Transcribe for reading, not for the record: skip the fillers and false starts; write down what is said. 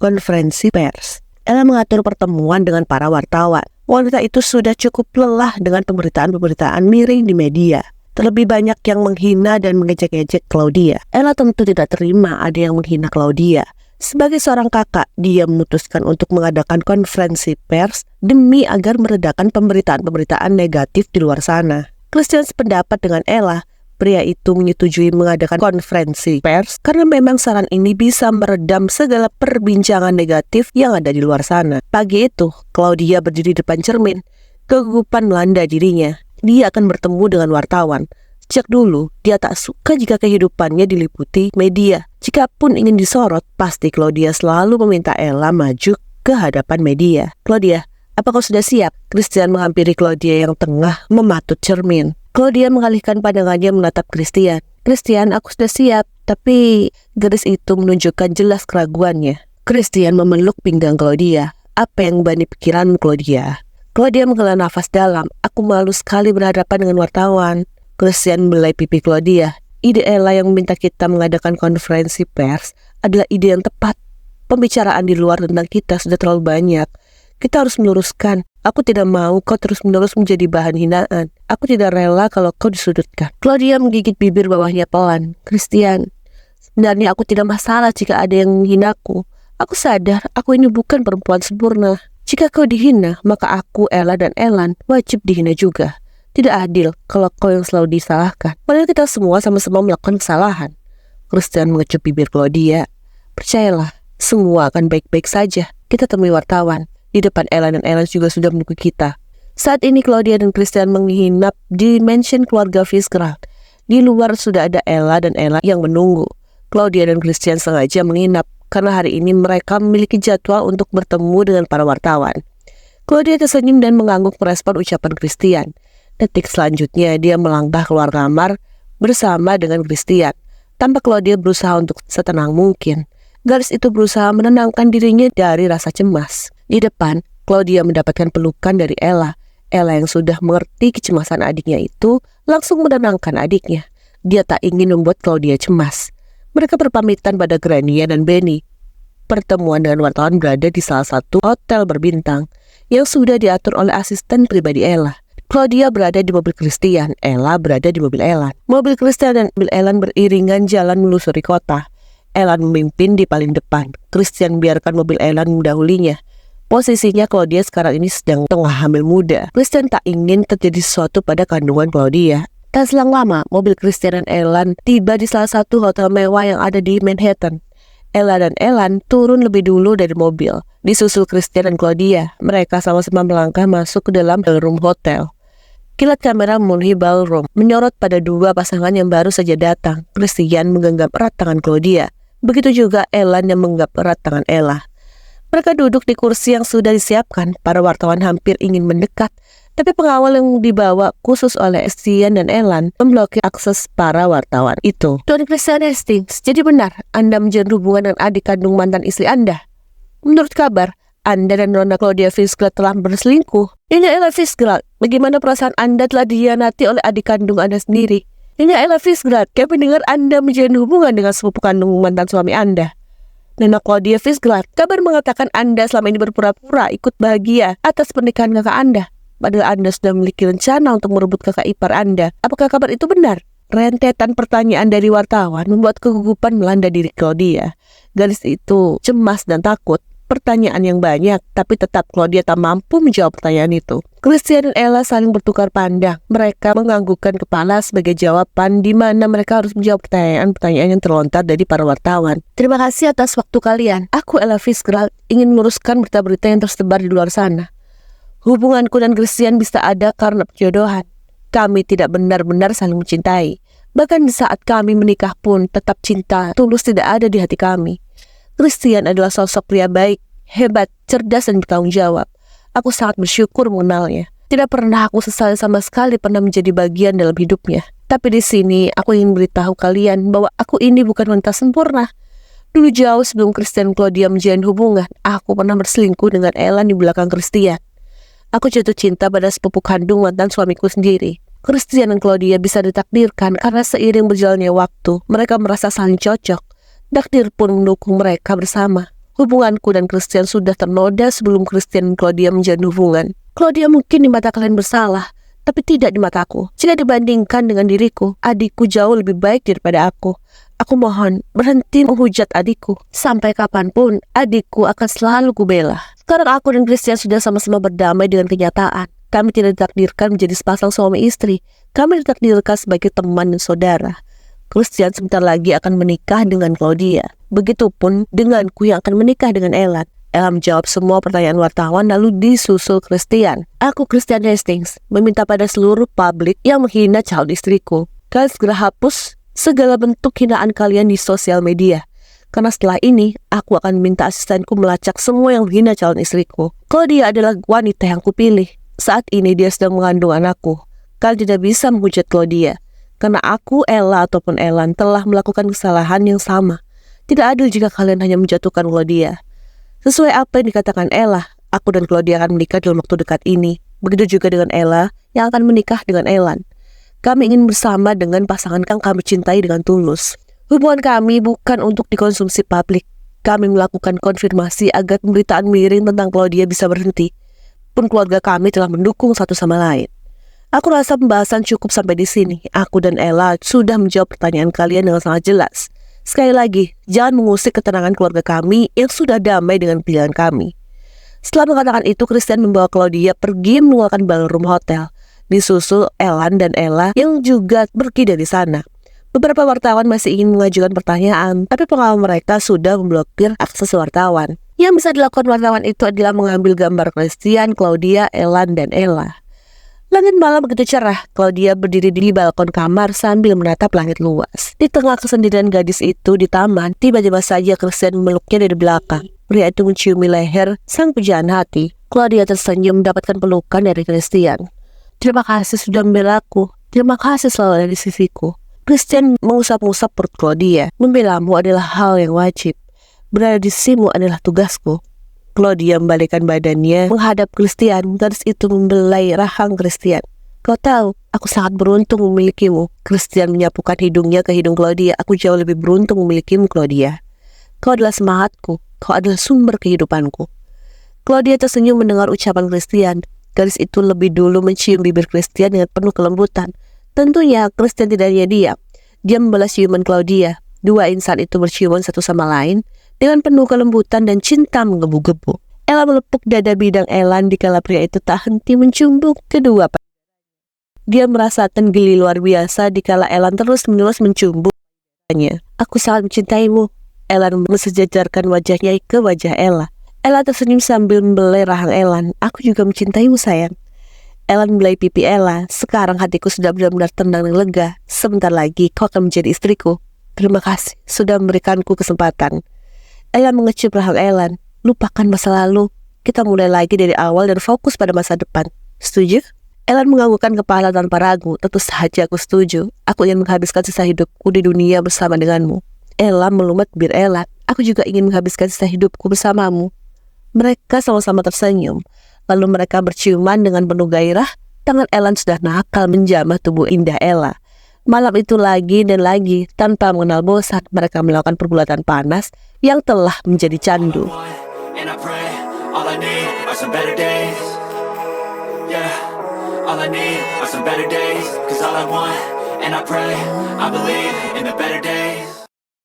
konferensi pers. Ella mengatur pertemuan dengan para wartawan. Wanita itu sudah cukup lelah dengan pemberitaan-pemberitaan miring di media. Terlebih banyak yang menghina dan mengejek-ejek Claudia. Ella tentu tidak terima ada yang menghina Claudia. Sebagai seorang kakak, dia memutuskan untuk mengadakan konferensi pers demi agar meredakan pemberitaan-pemberitaan negatif di luar sana. Christian sependapat dengan Ella. Pria itu menyetujui mengadakan konferensi pers karena memang saran ini bisa meredam segala perbincangan negatif yang ada di luar sana. Pagi itu, Claudia berdiri depan cermin. Kegugupan melanda dirinya. Dia akan bertemu dengan wartawan. Sejak dulu, dia tak suka jika kehidupannya diliputi media. Jikapun ingin disorot, pasti Claudia selalu meminta Ella maju ke hadapan media. Claudia, apa kau sudah siap? Christian menghampiri Claudia yang tengah mematut cermin. Claudia mengalihkan pandangannya menatap Christian. Christian, aku sudah siap, tapi garis itu menunjukkan jelas keraguannya. Christian memeluk pinggang Claudia. Apa yang membani pikiranmu, Claudia? Claudia menghela nafas dalam. Aku malu sekali berhadapan dengan wartawan. Christian membelai pipi Claudia. Ide Ella yang meminta kita mengadakan konferensi pers adalah ide yang tepat. Pembicaraan di luar tentang kita sudah terlalu banyak. Kita harus meluruskan. Aku tidak mau kau terus-menerus menjadi bahan hinaan. Aku tidak rela kalau kau disudutkan. Claudia menggigit bibir bawahnya pelan. Christian, sebenarnya aku tidak masalah jika ada yang menghinaku. Aku sadar aku ini bukan perempuan sempurna. Jika kau dihina, maka aku, Ella, dan Elan wajib dihina juga. Tidak adil kalau kau yang selalu disalahkan. Padahal kita semua sama-sama melakukan kesalahan. Christian mengecup bibir Claudia. Percayalah, semua akan baik-baik saja. Kita temui wartawan. Di depan Ella dan Ella juga sudah menunggu kita. Saat ini Claudia dan Christian menginap di mansion keluarga Fitzgerald. Di luar sudah ada Ella dan Ella yang menunggu. Claudia dan Christian sengaja menginap karena hari ini mereka memiliki jadwal untuk bertemu dengan para wartawan. Claudia tersenyum dan mengangguk merespon ucapan Christian. Detik selanjutnya dia melangkah keluar kamar bersama dengan Christian. Tanpa Claudia berusaha untuk setenang mungkin. Garis itu berusaha menenangkan dirinya dari rasa cemas. Di depan, Claudia mendapatkan pelukan dari Ella. Ella yang sudah mengerti kecemasan adiknya itu langsung menenangkan adiknya. Dia tak ingin membuat Claudia cemas. Mereka berpamitan pada Grania dan Benny. Pertemuan dengan wartawan berada di salah satu hotel berbintang yang sudah diatur oleh asisten pribadi Ella. Claudia berada di mobil Christian, Ella berada di mobil Elan. Mobil Christian dan mobil Elan beriringan jalan melusuri kota. Elan memimpin di paling depan. Christian biarkan mobil Elan mendahulinya. Posisinya Claudia sekarang ini sedang tengah hamil muda. Christian tak ingin terjadi sesuatu pada kandungan Claudia. Tak selang lama, mobil Christian dan Elan tiba di salah satu hotel mewah yang ada di Manhattan. Ella dan Elan turun lebih dulu dari mobil. Disusul Christian dan Claudia, mereka sama-sama melangkah masuk ke dalam ballroom hotel. Kilat kamera memenuhi ballroom, menyorot pada dua pasangan yang baru saja datang. Christian menggenggam erat tangan Claudia. Begitu juga Elan yang menggenggam erat tangan Ella. Mereka duduk di kursi yang sudah disiapkan. Para wartawan hampir ingin mendekat, tapi pengawal yang dibawa khusus oleh Christian dan Elan memblokir akses para wartawan itu. Tuan Christian Hastings, jadi benar Anda menjalin hubungan dengan adik kandung mantan istri Anda? Menurut kabar, Anda dan Nona Claudia Fitzgerald telah berselingkuh. Ini Ella Fitzgerald, bagaimana perasaan Anda telah dikhianati oleh adik kandung Anda sendiri? Ini Ella Fitzgerald, kami mendengar Anda menjalin hubungan dengan sepupu kandung mantan suami Anda. Nona Claudia Fitzgerald, kabar mengatakan Anda selama ini berpura-pura ikut bahagia atas pernikahan kakak Anda. Padahal Anda sudah memiliki rencana untuk merebut kakak ipar Anda. Apakah kabar itu benar? Rentetan pertanyaan dari wartawan membuat kegugupan melanda diri Claudia. Gadis itu cemas dan takut. Pertanyaan yang banyak, tapi tetap Claudia tak mampu menjawab pertanyaan itu. Christian dan Ella saling bertukar pandang. Mereka menganggukkan kepala sebagai jawaban di mana mereka harus menjawab pertanyaan-pertanyaan yang terlontar dari para wartawan. Terima kasih atas waktu kalian. Aku, Ella Fitzgerald, ingin meluruskan berita-berita yang tersebar di luar sana. Hubunganku dan Christian bisa ada karena perjodohan. Kami tidak benar-benar saling mencintai. Bahkan di saat kami menikah pun tetap cinta tulus tidak ada di hati kami. Christian adalah sosok pria baik, hebat, cerdas, dan bertanggung jawab. Aku sangat bersyukur mengenalnya. Tidak pernah aku sesali sama sekali pernah menjadi bagian dalam hidupnya. Tapi di sini aku ingin beritahu kalian bahwa aku ini bukan wanita sempurna. Dulu jauh sebelum Christian dan Claudia menjalin hubungan, aku pernah berselingkuh dengan Ella di belakang Christian. Aku jatuh cinta pada sepupu kandung mantan suamiku sendiri. Christian dan Claudia bisa ditakdirkan karena seiring berjalannya waktu, mereka merasa saling cocok. Takdir pun mendukung mereka bersama. Hubunganku dan Christian sudah ternoda sebelum Christian dan Claudia menjalin hubungan. Claudia mungkin di mata kalian bersalah, tapi tidak di mataku. Jika dibandingkan dengan diriku, adikku jauh lebih baik daripada aku. Aku mohon, berhenti menghujat adikku. Sampai kapanpun, adikku akan selalu kubela. Sekarang aku dan Christian sudah sama-sama berdamai dengan kenyataan. Kami tidak ditakdirkan menjadi sepasang suami istri. Kami ditakdirkan sebagai teman dan saudara. Christian sebentar lagi akan menikah dengan Claudia. Begitupun denganku yang akan menikah dengan Elan. Ella menjawab semua pertanyaan wartawan lalu disusul Christian. Aku, Christian Hastings, meminta pada seluruh publik yang menghina calon istriku. Kalian segera hapus segala bentuk hinaan kalian di sosial media. Karena setelah ini, aku akan minta asistenku melacak semua yang menghina calon istriku. Claudia adalah wanita yang kupilih. Saat ini dia sedang mengandung anakku. Kalian tidak bisa menghujat Claudia. Karena aku, Ella ataupun Elan telah melakukan kesalahan yang sama. Tidak adil jika kalian hanya menjatuhkan Claudia. Sesuai apa yang dikatakan Ella, aku dan Claudia akan menikah dalam waktu dekat ini. Begitu juga dengan Ella yang akan menikah dengan Elan. Kami ingin bersama dengan pasangan yang kami cintai dengan tulus. Hubungan kami bukan untuk dikonsumsi publik. Kami melakukan konfirmasi agar pemberitaan miring tentang Claudia bisa berhenti. Pun keluarga kami telah mendukung satu sama lain. Aku rasa pembahasan cukup sampai di sini. Aku dan Ella sudah menjawab pertanyaan kalian dengan sangat jelas. Sekali lagi, jangan mengusik ketenangan keluarga kami yang sudah damai dengan pilihan kami. Setelah mengatakan itu, Christian membawa Claudia pergi meninggalkan ballroom hotel. Disusul Elan dan Ella yang juga pergi dari sana. Beberapa wartawan masih ingin mengajukan pertanyaan, tapi pengawal mereka sudah memblokir akses wartawan. Yang bisa dilakukan wartawan itu adalah mengambil gambar Christian, Claudia, Elan, dan Ella. Langit malam begitu cerah. Claudia berdiri di balkon kamar sambil menatap langit luas. Di tengah kesendirian gadis itu di taman, tiba-tiba saja Christian memeluknya dari belakang. Pria itu menciumi leher sang pujaan hati. Claudia tersenyum mendapatkan pelukan dari Christian. Terima kasih sudah membelaku. Terima kasih selalu ada di sisiku. Christian mengusap-usap perut Claudia. Membelamu adalah hal yang wajib. Berada di sisimu adalah tugasku. Claudia membalikkan badannya menghadap Christian. Gadis itu membelai rahang Christian. Kau tahu, aku sangat beruntung memilikimu. Christian menyapukan hidungnya ke hidung Claudia. Aku jauh lebih beruntung memilikimu, Claudia. Kau adalah semangatku. Kau adalah sumber kehidupanku. Claudia tersenyum mendengar ucapan Christian. Gadis itu lebih dulu mencium bibir Christian dengan penuh kelembutan. Tentunya Christian tidak hanya diam. Dia membalas ciuman Claudia. Dua insan itu berciuman satu sama lain dengan penuh kelembutan dan cinta menggebu-gebu. Ella melepuk dada bidang Elan dikala pria itu tak henti mencumbuk kedua. Dia merasakan geli luar biasa dikala Elan terus-menerus mencumbuknya. Aku sangat mencintaimu. Elan mensejajarkan wajahnya ke wajah Ella. Ella tersenyum sambil membelai rahang Elan. Aku juga mencintaimu, sayang. Elan membelai pipi Ella. Sekarang hatiku sudah benar-benar tenang dan lega. Sebentar lagi kau akan menjadi istriku. Terima kasih sudah memberikanku kesempatan. Ella mengecup rahang Elan. Lupakan masa lalu. Kita mulai lagi dari awal dan fokus pada masa depan. Setuju? Elan menganggukkan kepala tanpa ragu. Tentu saja aku setuju. Aku ingin menghabiskan sisa hidupku di dunia bersama denganmu. Ella melumat bibir Elan. Aku juga ingin menghabiskan sisa hidupku bersamamu. Mereka sama-sama tersenyum. Lalu mereka berciuman dengan penuh gairah. Tangan Elan sudah nakal menjamah tubuh indah Ella. Malam itu lagi dan lagi, tanpa mengenal bosan, mereka melakukan pergulatan panas yang telah menjadi candu.